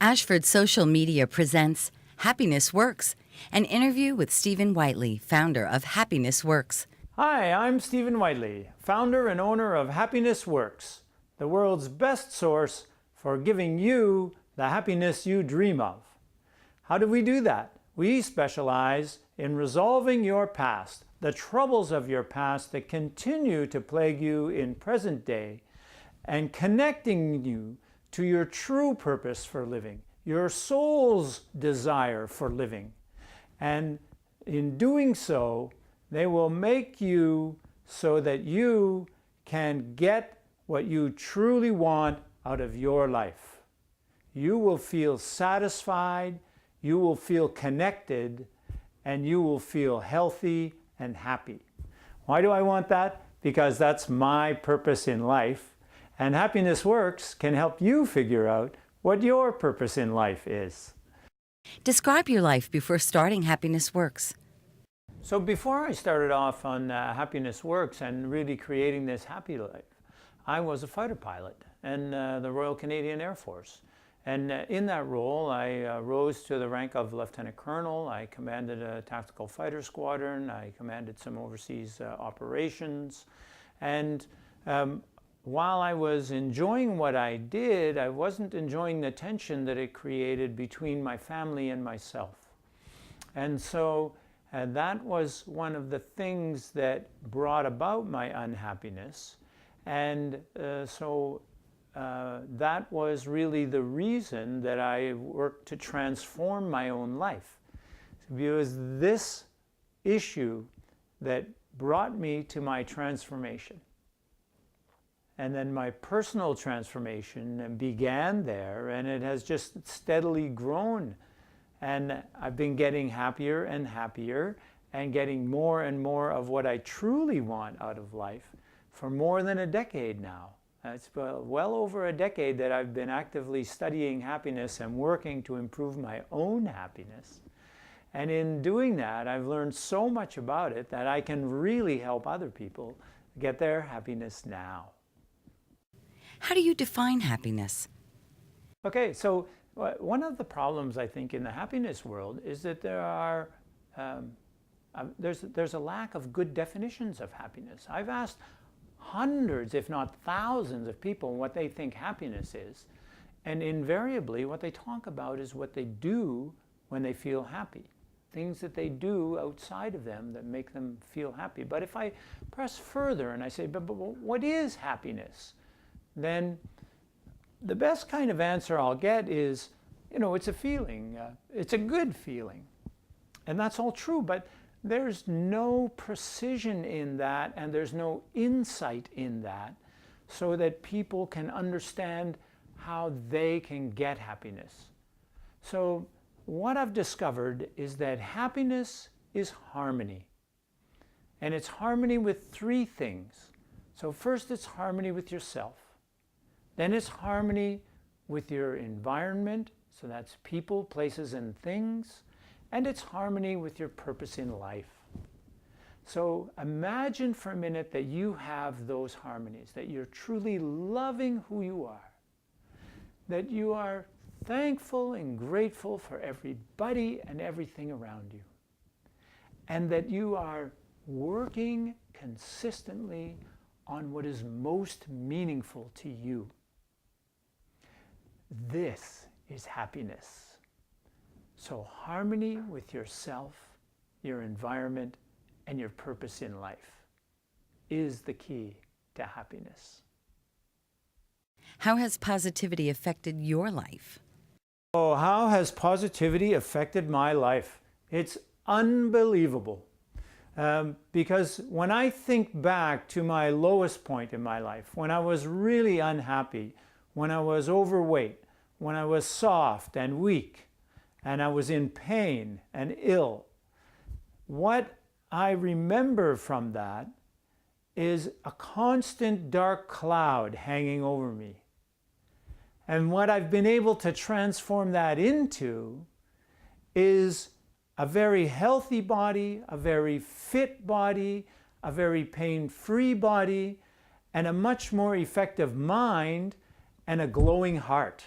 Ashford Social Media presents Happiness Works, an interview with Stephen Whiteley, founder of Happiness Works. Hi, I'm Stephen Whiteley, founder and owner of Happiness Works, the world's best source for giving you the happiness you dream of. How do we do that? We specialize in resolving your past, the troubles of your past that continue to plague you in present day, and connecting you to your true purpose for living, your soul's desire for living. And in doing so, they will make you so that you can get what you truly want out of your life. You will feel satisfied, you will feel connected, and you will feel healthy and happy. Why do I want that? Because that's my purpose in life. And Happiness Works can help you figure out what your purpose in life is. Describe your life before starting Happiness Works. So before I started off on Happiness Works and really creating this happy life, I was a fighter pilot in the Royal Canadian Air Force. And in that role, I rose to the rank of Lieutenant Colonel. I commanded a tactical fighter squadron. I commanded some overseas operations. And while I was enjoying what I did, I wasn't enjoying the tension that it created between my family and myself. And so that was one of the things that brought about my unhappiness. And that was really the reason that I worked to transform my own life. It was this issue that brought me to my transformation. And then my personal transformation began there, and it has just steadily grown. And I've been getting happier and happier and getting more and more of what I truly want out of life for more than a decade now. It's well over a decade that I've been actively studying happiness and working to improve my own happiness. And in doing that, I've learned so much about it that I can really help other people get their happiness now. How do you define happiness? Okay, so one of the problems I think in the happiness world is that there's a lack of good definitions of happiness. I've asked hundreds, if not thousands, of people what they think happiness is, and invariably what they talk about is what they do when they feel happy, things that they do outside of them that make them feel happy. But if I press further and I say, but what is happiness? Then the best kind of answer I'll get is, it's a feeling. It's a good feeling. And that's all true, but there's no precision in that, and there's no insight in that, so that people can understand how they can get happiness. So what I've discovered is that happiness is harmony. And it's harmony with three things. So first, it's harmony with yourself. Then it's harmony with your environment, so that's people, places, and things. And it's harmony with your purpose in life. So imagine for a minute that you have those harmonies, that you're truly loving who you are, that you are thankful and grateful for everybody and everything around you, and that you are working consistently on what is most meaningful to you. This is happiness. So harmony with yourself, your environment, and your purpose in life is the key to happiness. How has positivity affected your life? Oh, how has positivity affected my life? It's unbelievable. Because when I think back to my lowest point in my life, when I was really unhappy, when I was overweight, when I was soft and weak, and I was in pain and ill, what I remember from that is a constant dark cloud hanging over me. And what I've been able to transform that into is a very healthy body, a very fit body, a very pain-free body, and a much more effective mind and a glowing heart.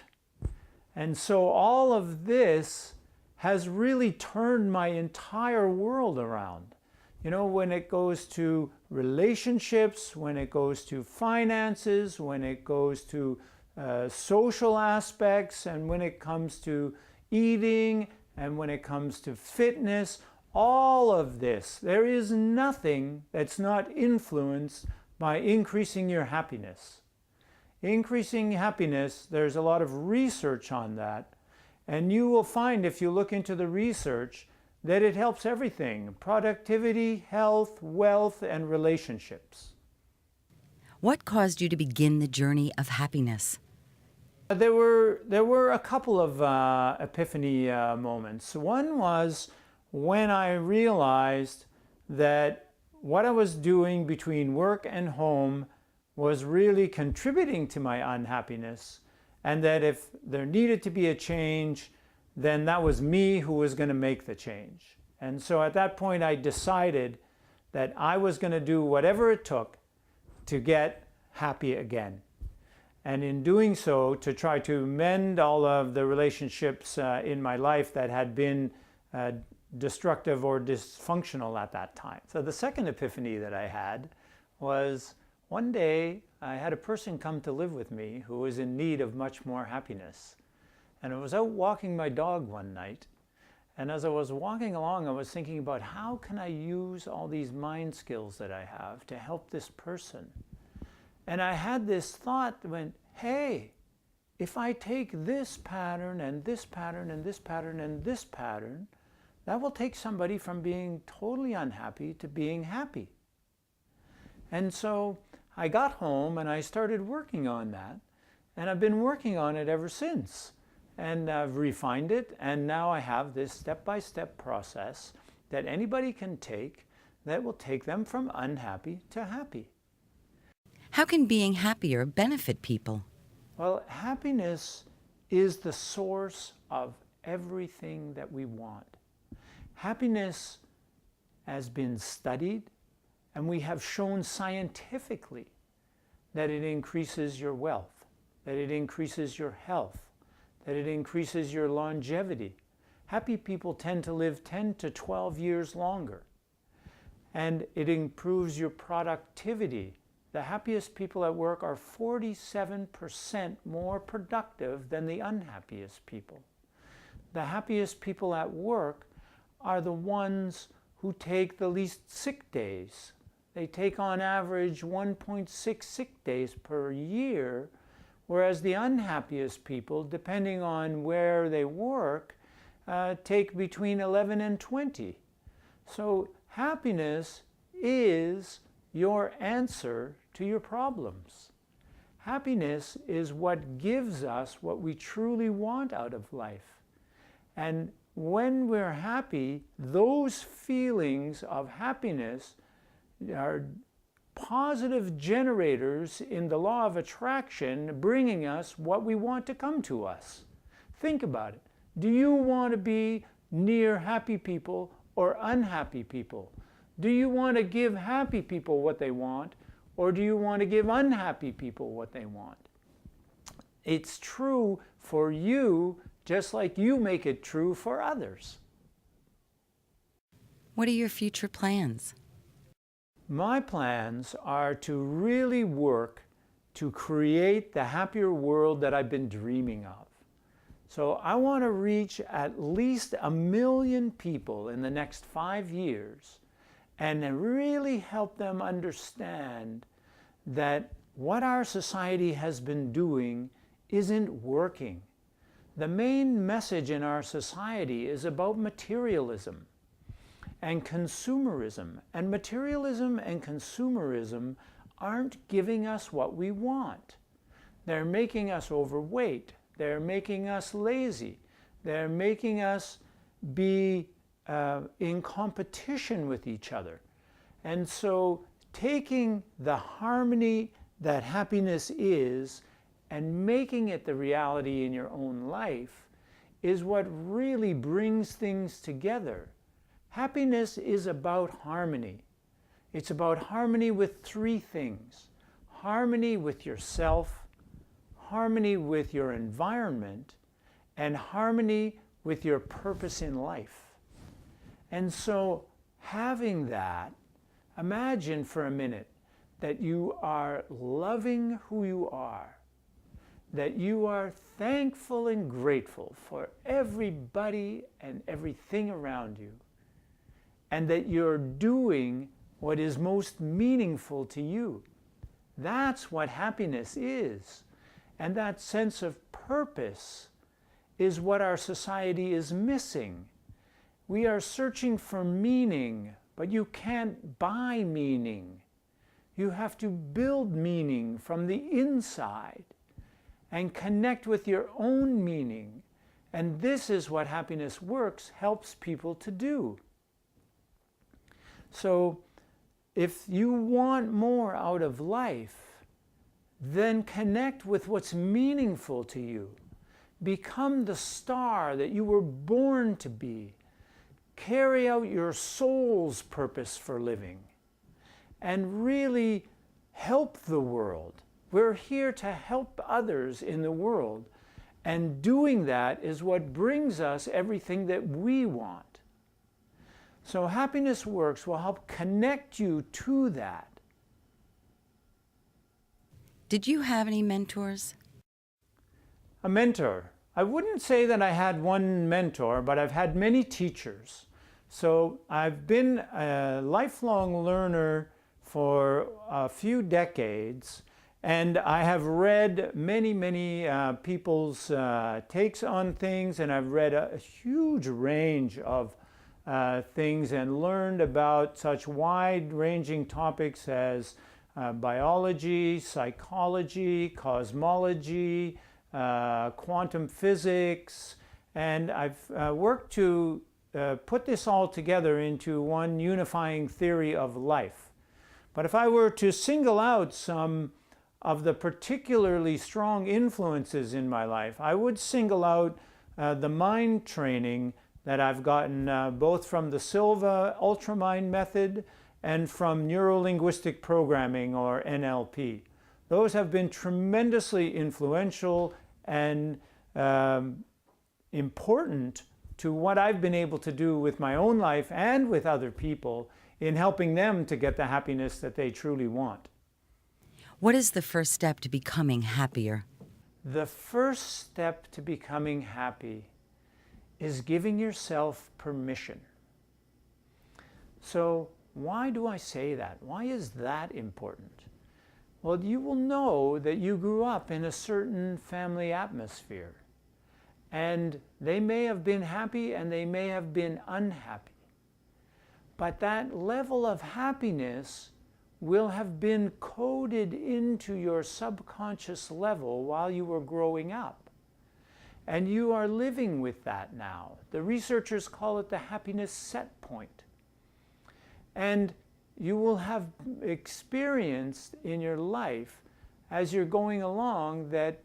And so all of this has really turned my entire world around. You know, when it goes to relationships, when it goes to finances, when it goes to social aspects, and when it comes to eating, and when it comes to fitness, all of this, there is nothing that's not influenced by increasing your happiness. Increasing happiness, there's a lot of research on that, and you will find, if you look into the research, that it helps everything: productivity, health, wealth, and relationships. What caused you to begin the journey of happiness? There were a couple of epiphany moments. One was when I realized that what I was doing between work and home was really contributing to my unhappiness, and that if there needed to be a change, then that was me who was going to make the change. And so at that point I decided that I was going to do whatever it took to get happy again. And in doing so, to try to mend all of the relationships in my life that had been destructive or dysfunctional at that time. So the second epiphany that I had was one day I had a person come to live with me who was in need of much more happiness. And I was out walking my dog one night, and as I was walking along, I was thinking about how can I use all these mind skills that I have to help this person. And I had this thought that went, hey, if I take this pattern and this pattern and this pattern and this pattern, that will take somebody from being totally unhappy to being happy. And so I got home and I started working on that, and I've been working on it ever since. And I've refined it, and now I have this step-by-step process that anybody can take that will take them from unhappy to happy. How can being happier benefit people? Well, happiness is the source of everything that we want. Happiness has been studied, and we have shown scientifically that it increases your wealth, that it increases your health, that it increases your longevity. Happy people tend to live 10 to 12 years longer. And it improves your productivity. The happiest people at work are 47% more productive than the unhappiest people. The happiest people at work are the ones who take the least sick days. They take on average 1.6 sick days per year, whereas the unhappiest people, depending on where they work, take between 11 and 20. So happiness is your answer to your problems. Happiness is what gives us what we truly want out of life. And when we're happy, those feelings of happiness are positive generators in the law of attraction, bringing us what we want to come to us. Think about it. Do you want to be near happy people or unhappy people? Do you want to give happy people what they want, or do you want to give unhappy people what they want? It's true for you, just like you make it true for others. What are your future plans? My plans are to really work to create the happier world that I've been dreaming of. So I want to reach at least 1 million people in the next 5 years and really help them understand that what our society has been doing isn't working. The main message in our society is about materialism and consumerism. And materialism and consumerism aren't giving us what we want. They're making us overweight. They're making us lazy. They're making us be in competition with each other. And so taking the harmony that happiness is and making it the reality in your own life is what really brings things together. Happiness is about harmony. It's about harmony with 3 things: harmony with yourself, harmony with your environment, and harmony with your purpose in life. And so having that, imagine for a minute that you are loving who you are, that you are thankful and grateful for everybody and everything around you, and that you're doing what is most meaningful to you. That's what happiness is. And that sense of purpose is what our society is missing. We are searching for meaning, but you can't buy meaning. You have to build meaning from the inside and connect with your own meaning. And this is what Happiness Works helps people to do. So if you want more out of life, then connect with what's meaningful to you. Become the star that you were born to be. Carry out your soul's purpose for living and really help the world. We're here to help others in the world, and doing that is what brings us everything that we want. So Happiness Works will help connect you to that. Did you have any mentors? A mentor. I wouldn't say that I had one mentor, but I've had many teachers. So I've been a lifelong learner for a few decades, and I have read many people's takes on things, and I've read a huge range of things and learned about such wide-ranging topics as biology, psychology, cosmology, quantum physics, and I've worked to put this all together into one unifying theory of life. But if I were to single out some of the particularly strong influences in my life, I would single out the mind training that I've gotten both from the Silva Ultramind method and from neuro-linguistic programming, or NLP. Those have been tremendously influential and important to what I've been able to do with my own life and with other people in helping them to get the happiness that they truly want. What is the first step to becoming happier? The first step to becoming happy is giving yourself permission. So why do I say that? Why is that important? Well, you will know that you grew up in a certain family atmosphere, and they may have been happy and they may have been unhappy. But that level of happiness will have been coded into your subconscious level while you were growing up. And you are living with that now. The researchers call it the happiness set point. And you will have experienced in your life as you're going along that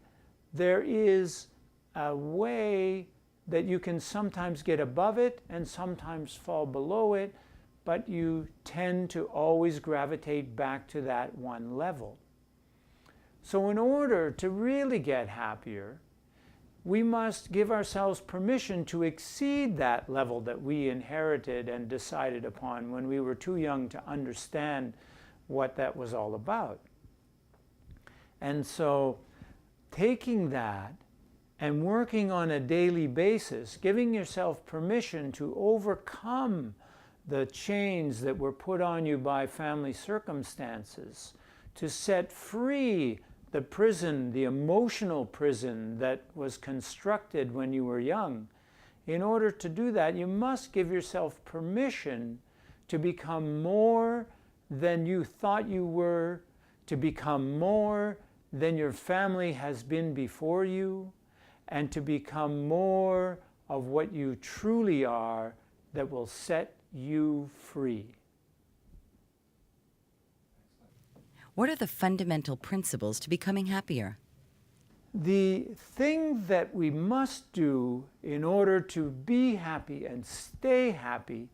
there is a way that you can sometimes get above it and sometimes fall below it, but you tend to always gravitate back to that one level. So in order to really get happier, we must give ourselves permission to exceed that level that we inherited and decided upon when we were too young to understand what that was all about. And so taking that and working on a daily basis, giving yourself permission to overcome the chains that were put on you by family circumstances, to set free the prison, the emotional prison that was constructed when you were young. In order to do that, you must give yourself permission to become more than you thought you were, to become more than your family has been before you, and to become more of what you truly are that will set you free. What are the fundamental principles to becoming happier? The thing that we must do in order to be happy and stay happy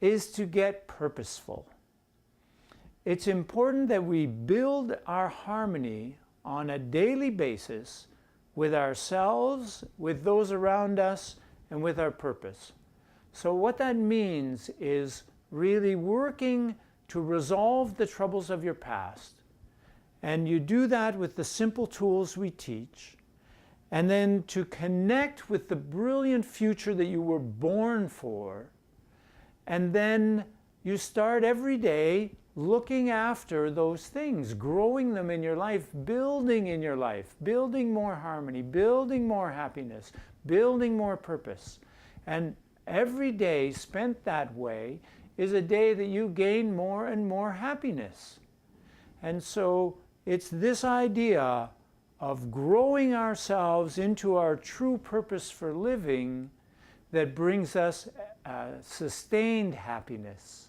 is to get purposeful. It's important that we build our harmony on a daily basis with ourselves, with those around us, and with our purpose. So what that means is really working to resolve the troubles of your past. And you do that with the simple tools we teach. And then to connect with the brilliant future that you were born for. And then you start every day looking after those things, growing them in your life, building in your life, building more harmony, building more happiness, building more purpose. And every day spent that way is a day that you gain more and more happiness. And so it's this idea of growing ourselves into our true purpose for living that brings us sustained happiness.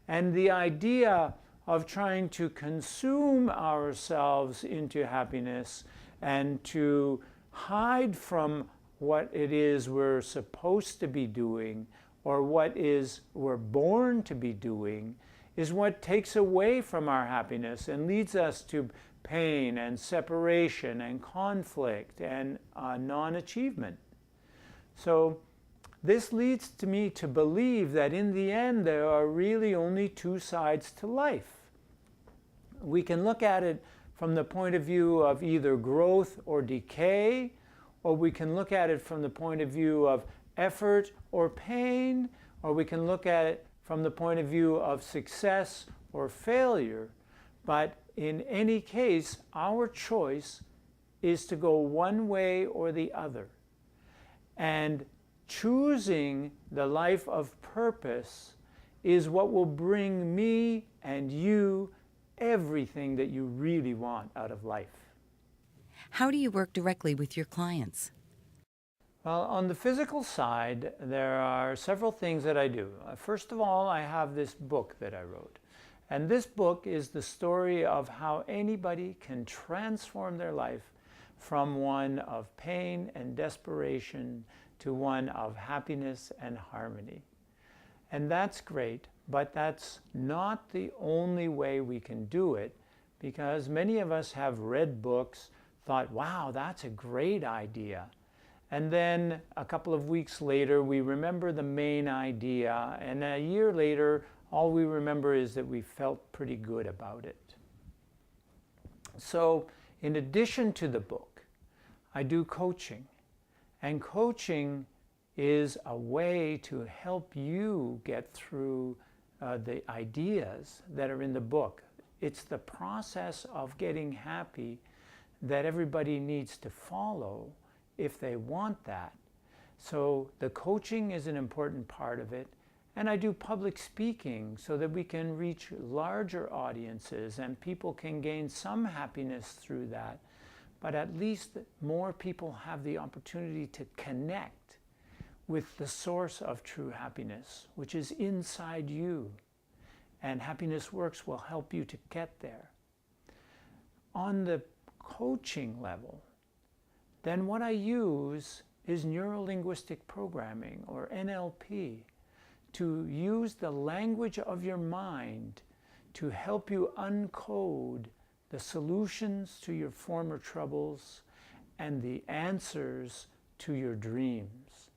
And the idea of trying to consume ourselves into happiness and to hide from what it is we're supposed to be doing or what is we're born to be doing is what takes away from our happiness and leads us to pain and separation and conflict and non-achievement. So this leads to me to believe that in the end there are really only two sides to life. We can look at it from the point of view of either growth or decay, or we can look at it from the point of view of effort or pain, or we can look at it from the point of view of success or failure. But in any case, our choice is to go one way or the other. And choosing the life of purpose is what will bring me and you everything that you really want out of life. How do you work directly with your clients? Well, on the physical side, there are several things that I do. First of all, I have this book that I wrote. And this book is the story of how anybody can transform their life from one of pain and desperation to one of happiness and harmony. And that's great, but that's not the only way we can do it, because many of us have read books, thought, wow, that's a great idea. And then a couple of weeks later, we remember the main idea, and a year later, all we remember is that we felt pretty good about it. So in addition to the book, I do coaching. And coaching is a way to help you get through the ideas that are in the book. It's the process of getting happy that everybody needs to follow if they want that. So the coaching is an important part of it. And I do public speaking so that we can reach larger audiences and people can gain some happiness through that. But at least more people have the opportunity to connect with the source of true happiness, which is inside you. And Happiness Works will help you to get there. On the coaching level, then what I use is neuro-linguistic programming, or NLP, to use the language of your mind to help you uncode the solutions to your former troubles and the answers to your dreams.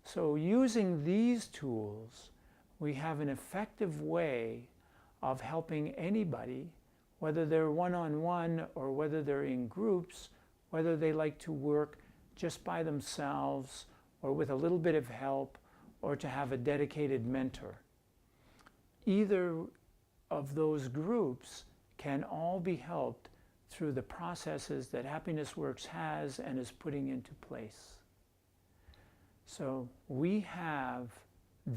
So using these tools, we have an effective way of helping anybody, whether they're one-on-one or whether they're in groups, whether they like to work just by themselves or with a little bit of help or to have a dedicated mentor. Either of those groups can all be helped through the processes that Happiness Works has and is putting into place. So we have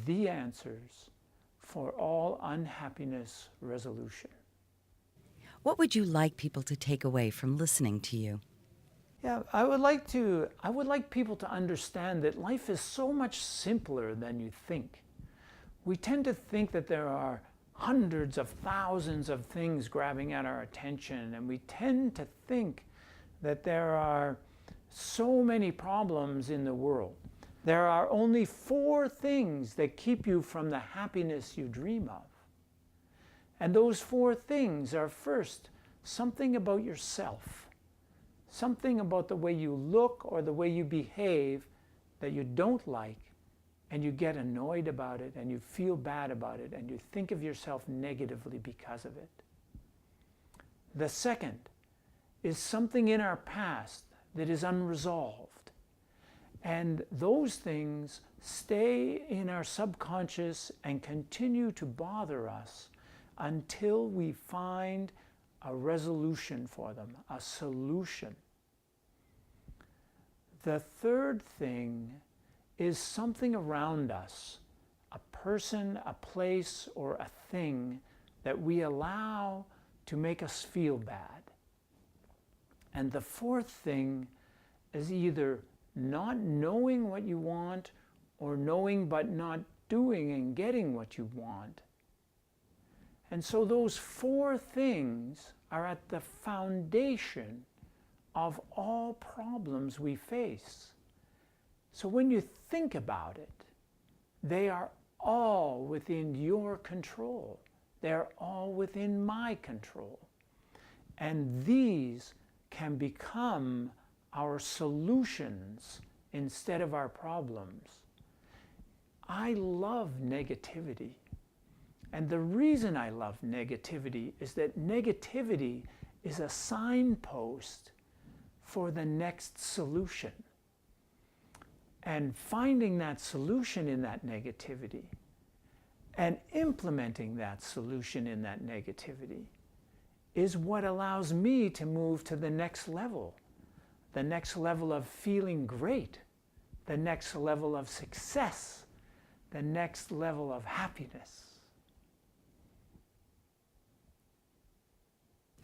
the answers for all unhappiness resolution. What would you like people to take away from listening to you? Yeah, I would like people to understand that life is so much simpler than you think. We tend to think that there are hundreds of thousands of things grabbing at our attention, and we tend to think that there are so many problems in the world. There are only 4 things that keep you from the happiness you dream of. And those 4 things are, first, something about yourself. something about the way you look or the way you behave that you don't like, and you get annoyed about it and you feel bad about it and you think of yourself negatively because of it. The second is something in our past that is unresolved. And those things stay in our subconscious and continue to bother us until we find a resolution for them, a solution. The third thing is something around us, a person, a place, or a thing that we allow to make us feel bad. And the fourth thing is either not knowing what you want or knowing but not doing and getting what you want. And so those four things are at the foundation of all problems we face. So when you think about it, they are all within your control. They're all within my control. And these can become our solutions instead of our problems. I love negativity. And the reason I love negativity is that negativity is a signpost for the next solution. And finding that solution in that negativity and implementing that solution in that negativity is what allows me to move to the next level of feeling great, the next level of success, the next level of happiness.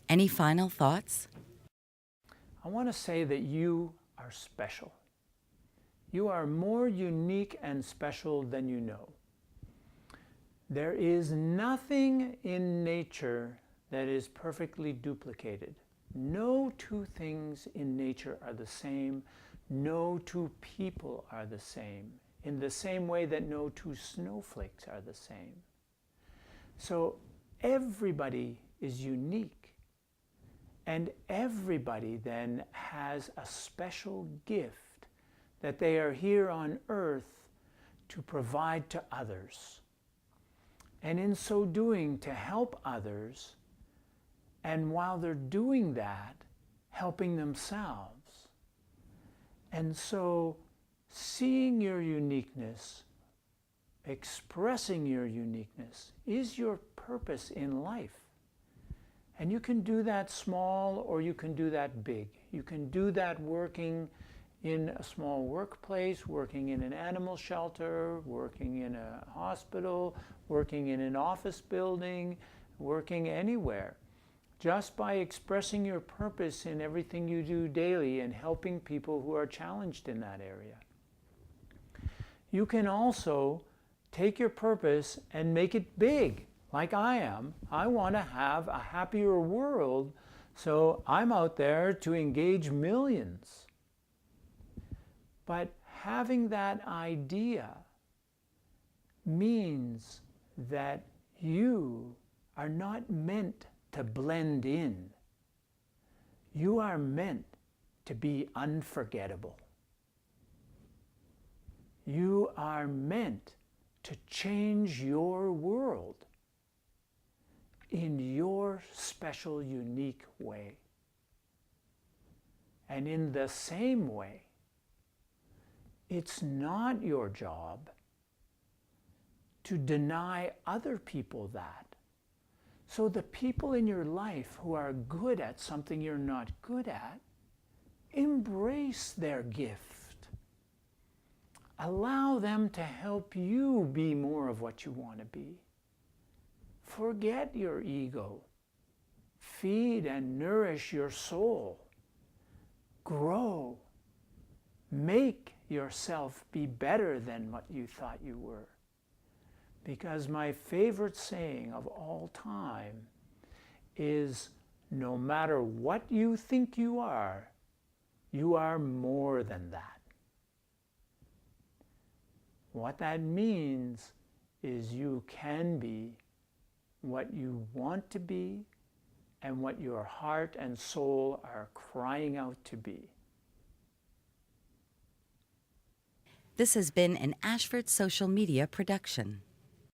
Any final thoughts? I want to say that you are special. You are more unique and special than you know. There is nothing in nature that is perfectly duplicated. No two things in nature are the same. No two people are the same, in the same way that no two snowflakes are the same. So everybody is unique. And everybody then has a special gift that they are here on earth to provide to others. And in so doing, to help others, and while they're doing that, helping themselves. And so seeing your uniqueness, expressing your uniqueness, is your purpose in life. And you can do that small or you can do that big. You can do that working in a small workplace, working in an animal shelter, working in a hospital, working in an office building, working anywhere. Just by expressing your purpose in everything you do daily and helping people who are challenged in that area. You can also take your purpose and make it big. Like I am. I want to have a happier world, so I'm out there to engage millions. But having that idea means that you are not meant to blend in. You are meant to be unforgettable. You are meant to change your world in your special, unique way. And in the same way, it's not your job to deny other people that. So the people in your life who are good at something you're not good at, embrace their gift. Allow them to help you be more of what you want to be. Forget your ego. Feed and nourish your soul. Grow. Make yourself be better than what you thought you were. Because my favorite saying of all time is, no matter what you think you are more than that. What that means is you can be what you want to be, and what your heart and soul are crying out to be. This has been an Ashford Social Media production.